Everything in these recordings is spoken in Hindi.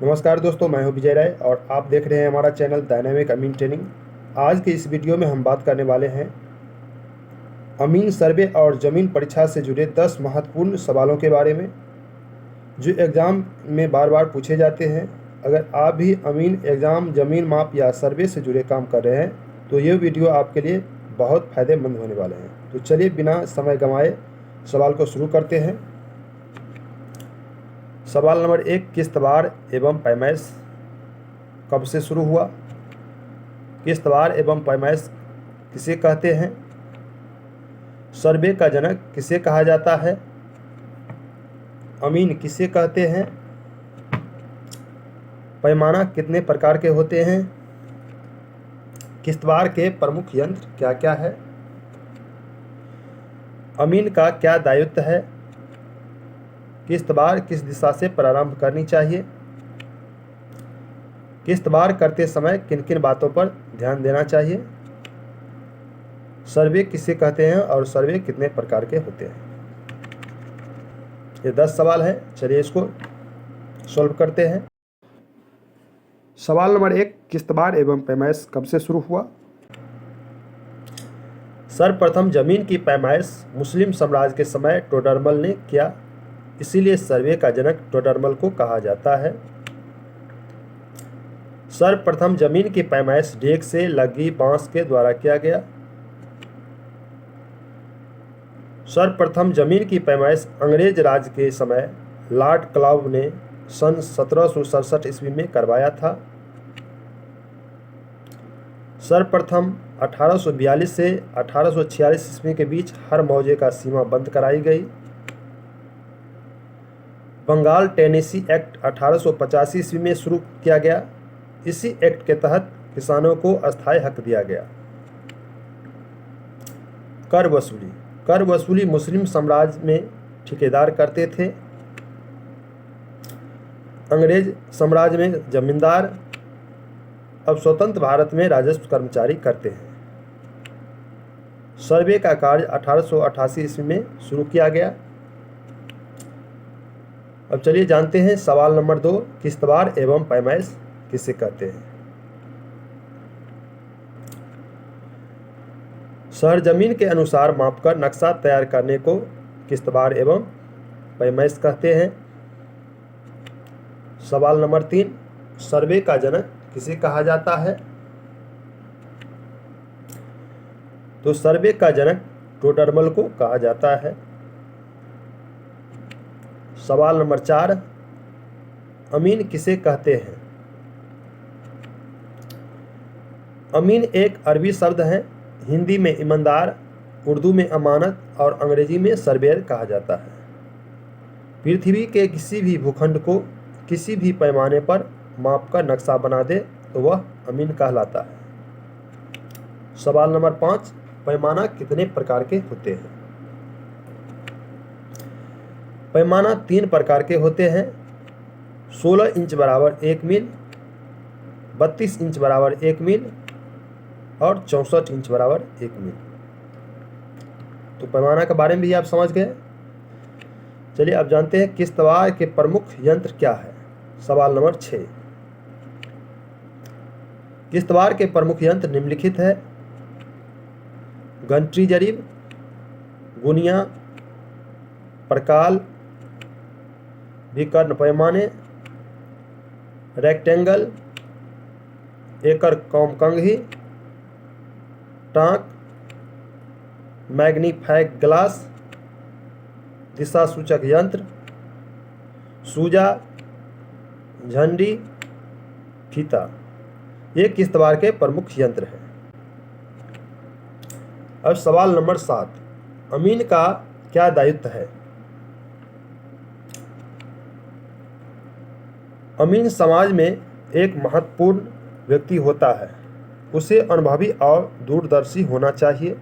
नमस्कार दोस्तों, मैं हूं विजय राय और आप देख रहे हैं हमारा चैनल डायनामिक अमीन ट्रेनिंग। आज के इस वीडियो में हम बात करने वाले हैं अमीन सर्वे और ज़मीन परीक्षा से जुड़े 10 महत्वपूर्ण सवालों के बारे में, जो एग्ज़ाम में बार बार पूछे जाते हैं। अगर आप भी अमीन एग्ज़ाम, ज़मीन माप या सर्वे से जुड़े काम कर रहे हैं तो ये वीडियो आपके लिए बहुत फ़ायदेमंद होने वाले हैं। तो चलिए बिना समय गंवाए सवाल को शुरू करते हैं। सवाल नंबर 1, किश्तवाड़ एवं पैमाइश कब से शुरू हुआ? किश्तवाड़ एवं पैमाइश किसे कहते हैं? सर्वे का जनक किसे कहा जाता है? अमीन किसे कहते हैं? पैमाना कितने प्रकार के होते हैं? किश्तवाड़ के प्रमुख यंत्र क्या क्या है? अमीन का क्या दायित्व है? किश्तवाड़ किस दिशा से प्रारंभ करनी चाहिए? किश्तवाड़ करते समय किन किन बातों पर ध्यान देना चाहिए? सर्वे किसे कहते हैं और सर्वे कितने प्रकार के होते हैं? ये 10 सवाल हैं। चलिए इसको सॉल्व करते हैं। सवाल नंबर 1, किश्तवाड़ एवं पैमाइश कब से शुरू हुआ? सर्वप्रथम जमीन की पैमाइश मुस्लिम साम्राज्य के समय टोडरमल ने किया, इसीलिए सर्वे का जनक टोडरमल को कहा जाता है। सर्वप्रथम जमीन की पैमाइश डेक से लगी बांस के द्वारा किया गया। सर्वप्रथम जमीन की पैमाइश अंग्रेज राज के समय लॉर्ड क्लाव ने सन 1767 ईस्वी में करवाया था। सर्वप्रथम 1842 से 1846 ईस्वी के बीच हर मौजे का सीमा बंद कराई गई। बंगाल टेनेसी एक्ट 1885 ईस्वी में शुरू किया गया। इसी एक्ट के तहत किसानों को अस्थायी हक दिया गया। कर वसूली मुस्लिम साम्राज्य में ठेकेदार करते थे। अंग्रेज साम्राज्य में जमींदार, अब स्वतंत्र भारत में राजस्व कर्मचारी करते हैं। सर्वे का कार्य 1888 ईस्वी में शुरू किया गया। अब चलिए जानते हैं सवाल नंबर 2, किश्तवाड़ एवं पैमाइश किसे कहते हैं? सरजमीन के अनुसार मापकर नक्शा तैयार करने को किश्तवाड़ एवं पैमाइश कहते हैं। सवाल नंबर 3, सर्वे का जनक किसे कहा जाता है? तो सर्वे का जनक टोडरमल को कहा जाता है। सवाल नंबर 4, अमीन किसे कहते हैं? अमीन एक अरबी शब्द है। हिंदी में ईमानदार, उर्दू में अमानत और अंग्रेजी में सर्वेयर कहा जाता है। पृथ्वी के किसी भी भूखंड को किसी भी पैमाने पर मापकर नक्शा बना दे तो वह अमीन कहलाता है। सवाल नंबर 5, पैमाना कितने प्रकार के होते हैं? पैमाना 3 प्रकार के होते हैं। 16 इंच बराबर 1 मील, 32 इंच बराबर 1 मील और 64 इंच बराबर 1 मील। तो पैमाना के बारे में भी आप समझ गए। चलिए अब जानते हैं किश्तवाड़ के प्रमुख यंत्र क्या है। सवाल नंबर 6, किश्तवाड़ के प्रमुख यंत्र निम्नलिखित है: गंट्री जरीब, गुनिया, प्रकाल, विकर्ण पैमाने, रेक्टेंगल, एकड़ कौम कंघी, टाँक, मैग्नीफाइंग ग्लास, दिशा सूचक यंत्र, सूजा, झंडी, फीता। ये किश्तवाड़ के प्रमुख यंत्र हैं। अब सवाल नंबर 7, अमीन का क्या दायित्व है? अमीन समाज में एक महत्वपूर्ण व्यक्ति होता है। उसे अनुभवी और दूरदर्शी होना चाहिए।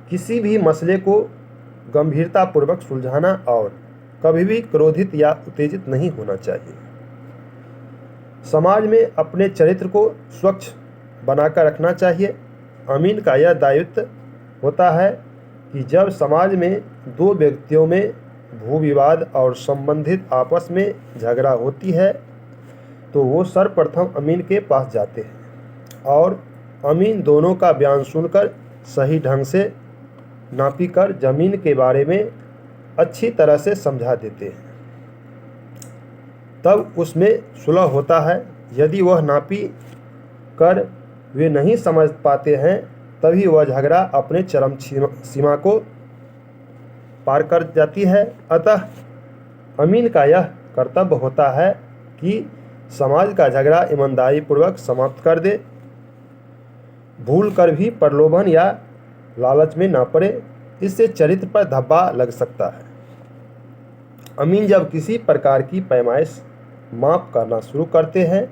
किसी भी मसले को गंभीरतापूर्वक सुलझाना और कभी भी क्रोधित या उत्तेजित नहीं होना चाहिए। समाज में अपने चरित्र को स्वच्छ बनाकर रखना चाहिए। अमीन का यह दायित्व होता है कि जब समाज में 2 व्यक्तियों में भू विवाद और संबंधित आपस में झगड़ा होती है तो वो सर्वप्रथम अमीन के पास जाते हैं और अमीन दोनों का बयान सुनकर सही ढंग से नापी कर ज़मीन के बारे में अच्छी तरह से समझा देते हैं। तब उसमें सुलह होता है। यदि वह नापी कर वे नहीं समझ पाते हैं तभी वह झगड़ा अपने चरम सीमा को पार कर जाती है। अतः अमीन का यह कर्तव्य होता है कि समाज का झगड़ा ईमानदारी पूर्वक समाप्त कर दे, भूल कर भी प्रलोभन या लालच में ना पड़े, इससे चरित्र पर धब्बा लग सकता है। अमीन जब किसी प्रकार की पैमाइश माप करना शुरू करते हैं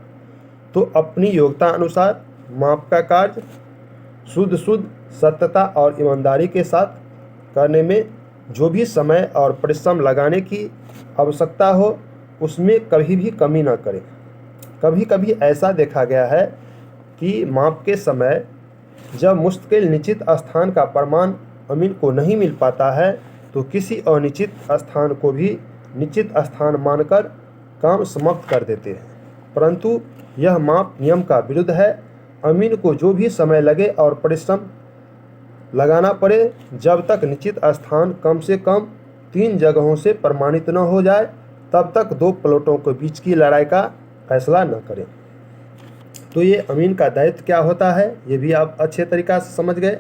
तो अपनी योग्यता अनुसार माप का कार्य शुद्ध सत्यता और ईमानदारी के साथ करने में जो भी समय और परिश्रम लगाने की आवश्यकता हो उसमें कभी भी कमी न करें। कभी कभी ऐसा देखा गया है कि माप के समय जब मुस्तकिल निश्चित स्थान का प्रमाण अमीन को नहीं मिल पाता है तो किसी अनिश्चित स्थान को भी निश्चित स्थान मानकर काम समाप्त कर देते हैं, परंतु यह माप नियम का विरुद्ध है। अमीन को जो भी समय लगे और परिश्रम लगाना पड़े, जब तक निश्चित स्थान कम से कम 3 जगहों से प्रमाणित न हो जाए तब तक 2 प्लॉटों के बीच की लड़ाई का फैसला न करें। तो ये अमीन का दायित्व क्या होता है ये भी आप अच्छे तरीक़ा से समझ गए।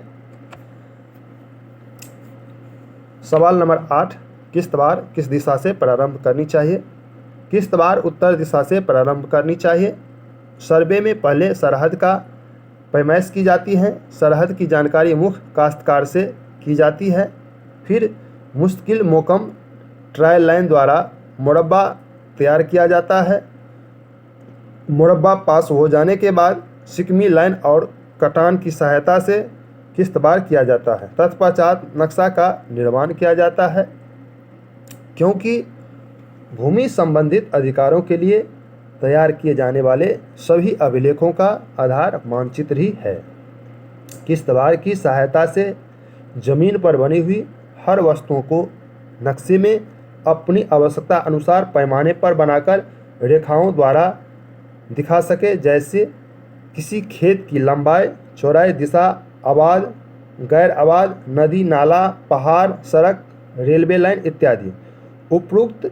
सवाल नंबर 8, किश्तवार किस दिशा से प्रारंभ करनी चाहिए? किश्तवार उत्तर दिशा से प्रारंभ करनी चाहिए। सर्वे में पहले सरहद का पैमाइश की जाती है। सरहद की जानकारी मुख्य काश्तकार से की जाती है। फिर मुश्किल मोकम ट्रायल लाइन द्वारा मुरब्बा तैयार किया जाता है। मुरब्बा पास हो जाने के बाद सिकमी लाइन और कटान की सहायता से किश्तवार किया जाता है। तत्पश्चात नक्शा का निर्माण किया जाता है। क्योंकि भूमि संबंधित अधिकारों के लिए तैयार किए जाने वाले सभी अभिलेखों का आधार मानचित्र ही है। किश्तवार की सहायता से जमीन पर बनी हुई हर वस्तुओं को नक्शे में अपनी आवश्यकता अनुसार पैमाने पर बनाकर रेखाओं द्वारा दिखा सके, जैसे किसी खेत की लंबाई, चौड़ाई, दिशा, आबाद, गैर आबाद, नदी, नाला, पहाड़, सड़क, रेलवे लाइन इत्यादि। उपरोक्त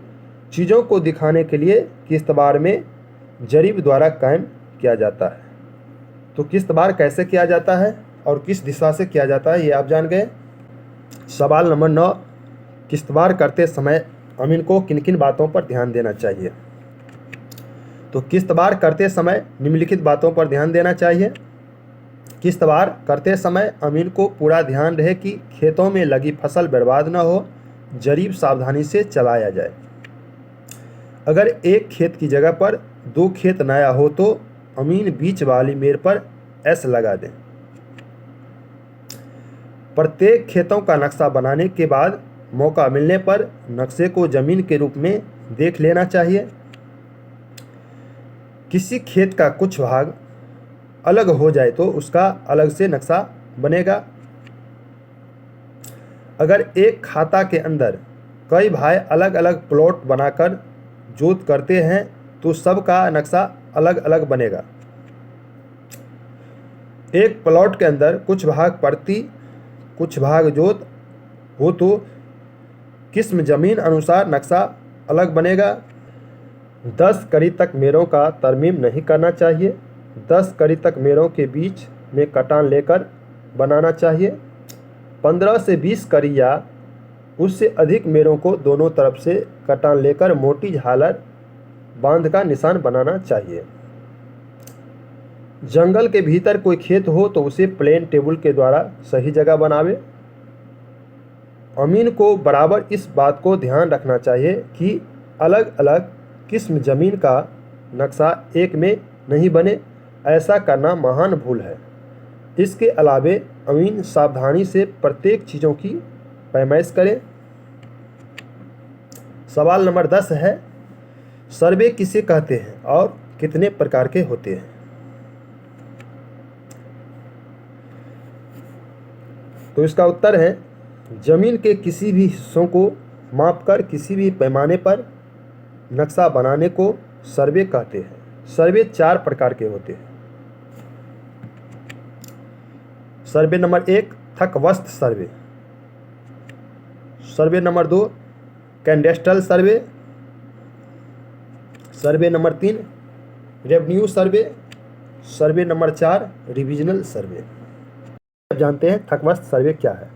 चीज़ों को दिखाने के लिए किश्तवार में जरीब द्वारा कायम किया जाता है। तो किश्तवार कैसे किया जाता है और किस दिशा से किया जाता है ये आप जान गए। सवाल नंबर 9, किश्तवार करते समय अमीन को किन किन बातों पर ध्यान देना चाहिए? तो किश्तवार करते समय निम्नलिखित बातों पर ध्यान देना चाहिए। किश्तवार करते समय अमीन को पूरा ध्यान रहे कि खेतों में लगी फसल बर्बाद न हो, जरीब सावधानी से चलाया जाए। अगर एक खेत की जगह पर 2 खेत नया हो तो अमीन बीच वाली मेड़ पर एस लगा दें। प्रत्येक खेतों का नक्शा बनाने के बाद मौका मिलने पर नक्शे को जमीन के रूप में देख लेना चाहिए। किसी खेत का कुछ भाग अलग हो जाए तो उसका अलग से नक्शा बनेगा। अगर एक खाता के अंदर कई भाई अलग अलग प्लॉट बनाकर जोत करते हैं तो सबका नक्शा अलग अलग बनेगा। एक प्लॉट के अंदर कुछ भाग प्रति, कुछ भाग जोत हो तो किस्म जमीन अनुसार नक्शा अलग बनेगा। 10 कड़ी तक मेड़ों का तरमीम नहीं करना चाहिए। 10 कड़ी तक मेड़ों के बीच में कटान लेकर बनाना चाहिए। 15 से 20 कड़ी या उससे अधिक मेड़ों को दोनों तरफ से कटान लेकर मोटी झालर बांध का निशान बनाना चाहिए। जंगल के भीतर कोई खेत हो तो उसे प्लेन टेबल के द्वारा सही जगह बनावे। अमीन को बराबर इस बात को ध्यान रखना चाहिए कि अलग अलग किस्म जमीन का नक्शा एक में नहीं बने। ऐसा करना महान भूल है। इसके अलावे अमीन सावधानी से प्रत्येक चीज़ों की पैमाइश करें। सवाल नंबर 10 है, सर्वे किसे कहते हैं और कितने प्रकार के होते हैं? तो इसका उत्तर है, जमीन के किसी भी हिस्सों को मापकर किसी भी पैमाने पर नक्शा बनाने को सर्वे कहते हैं। सर्वे 4 प्रकार के होते हैं। सर्वे नंबर 1 थकवस्त survey, survey number 2 cadastral survey, survey number 3 revenue survey, survey number 4 revisional survey. अब जानते हैं थकवस्त सर्वे क्या है।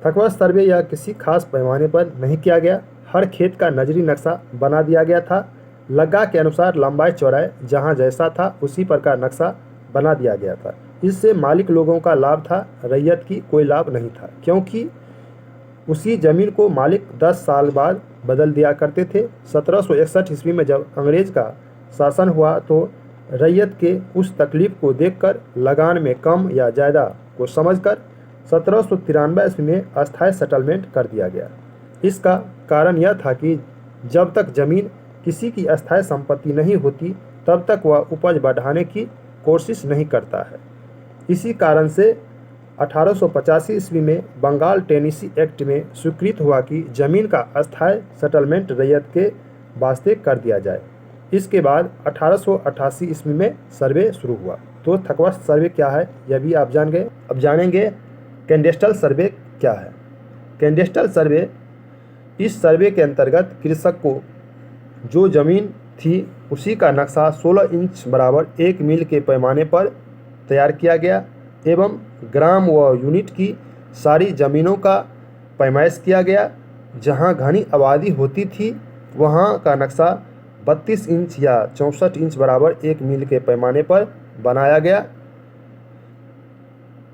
थकवस्त सर्वे यह किसी खास पैमाने पर नहीं किया गया, हर खेत का नजरी नक्शा बना दिया गया था। लग्गा के अनुसार लंबाई चौड़ाई जहां जैसा था उसी प्रकार नक्शा बना दिया गया था। इससे मालिक लोगों का लाभ था, रैयत की कोई लाभ नहीं था, क्योंकि उसी जमीन को मालिक 10 साल बाद बदल दिया करते थे। 1761 ईस्वी में जब अंग्रेज का शासन हुआ तो रैयत के उस तकलीफ को देखकर लगान में कम या ज़्यादा को समझकर 1793 ईस्वी में अस्थायी सेटलमेंट कर दिया गया। इसका कारण यह था कि जब तक जमीन किसी की अस्थायी संपत्ति नहीं होती तब तक वह उपज बढ़ाने की कोशिश नहीं करता है। इसी कारण से 1885 ईस्वी में बंगाल टेनेसी एक्ट में स्वीकृत हुआ कि जमीन का अस्थायी सेटलमेंट रैयत के वास्ते कर दिया जाए। इसके बाद 1888 ईस्वी में सर्वे शुरू हुआ। तो थकवस्त सर्वे क्या है यह भी आप जान गए। अब जानेंगे कैडेस्ट्रल सर्वे क्या है। कैडेस्ट्रल सर्वे, इस सर्वे के अंतर्गत कृषक को जो जमीन थी उसी का नक्शा 16 इंच बराबर 1 मील के पैमाने पर तैयार किया गया एवं ग्राम व यूनिट की सारी ज़मीनों का पैमाइश किया गया। जहां घनी आबादी होती थी वहां का नक्शा 32 इंच या 64 इंच बराबर 1 मील के पैमाने पर बनाया गया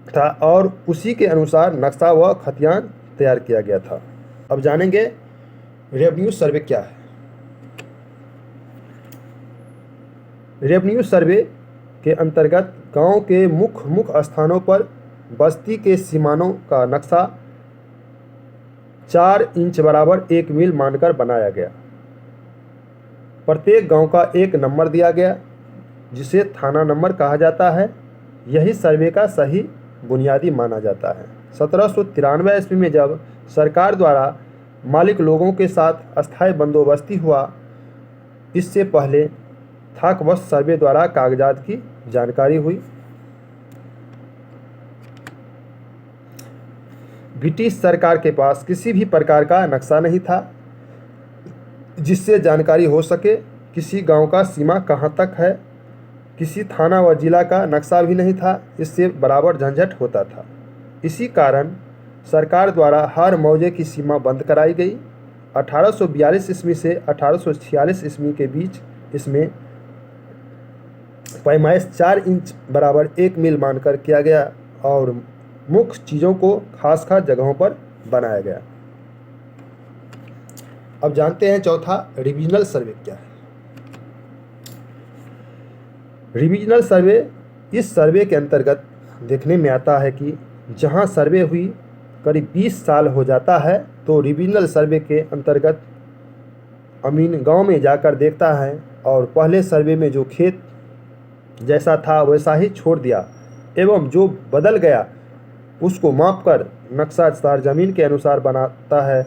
था और उसी के अनुसार नक्शा व खतियान तैयार किया गया था। अब जानेंगे रेवेन्यू सर्वे क्या है। रेवेन्यू सर्वे के अंतर्गत गांव के मुख्य स्थानों पर बस्ती के सीमानों का नक्शा 4 इंच बराबर 1 मील मानकर बनाया गया। प्रत्येक गांव का एक नंबर दिया गया जिसे थाना नंबर कहा जाता है। यही सर्वे का सही बुनियादी माना जाता है। 1793 ईस्वी में जब सरकार द्वारा मालिक लोगों के साथ अस्थायी बंदोबस्ती हुआ, इससे पहले थकवस्त सर्वे द्वारा कागजात की जानकारी हुई। ब्रिटिश सरकार के पास किसी भी प्रकार का नक्शा नहीं था जिससे जानकारी हो सके किसी गांव का सीमा कहां तक है। किसी थाना व जिला का नक्शा भी नहीं था, इससे बराबर झंझट होता था। इसी कारण सरकार द्वारा हर मौजे की सीमा बंद कराई गई। 1842 ईस्वी से 1846 ईस्वी के बीच इसमें पैमाइश 4 इंच बराबर 1 मील मानकर किया गया और मुख्य चीज़ों को खास जगहों पर बनाया गया। अब जानते हैं चौथा रिविजनल सर्वे क्या है। रिविजनल सर्वे, इस सर्वे के अंतर्गत देखने में आता है कि जहां सर्वे हुई करीब 20 साल हो जाता है तो रिविजनल सर्वे के अंतर्गत अमीन गांव में जाकर देखता है और पहले सर्वे में जो खेत जैसा था वैसा ही छोड़ दिया एवं जो बदल गया उसको मापकर नक्शा सरजमीन के अनुसार बनाता है।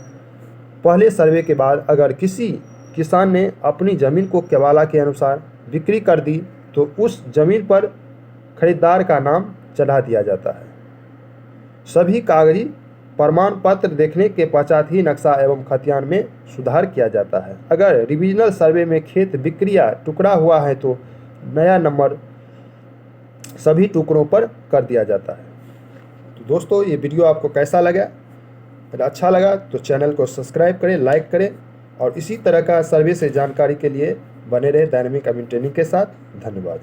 पहले सर्वे के बाद अगर किसी किसान ने अपनी ज़मीन को केवाला के अनुसार बिक्री कर दी तो उस ज़मीन पर खरीदार का नाम चढ़ा दिया जाता है। सभी कागजी प्रमाण पत्र देखने के पश्चात ही नक्शा एवं खतियान में सुधार किया जाता है। अगर रिविजनल सर्वे में खेत बिक्री या टुकड़ा हुआ है तो नया नंबर सभी टुकड़ों पर कर दिया जाता है। तो दोस्तों, ये वीडियो आपको कैसा लगा? अगर अच्छा लगा तो चैनल को सब्सक्राइब करें, लाइक करें और इसी तरह का सर्वे से जानकारी के लिए बने रहे डायनेमिक अमीन ट्रेनिंग के साथ। धन्यवाद।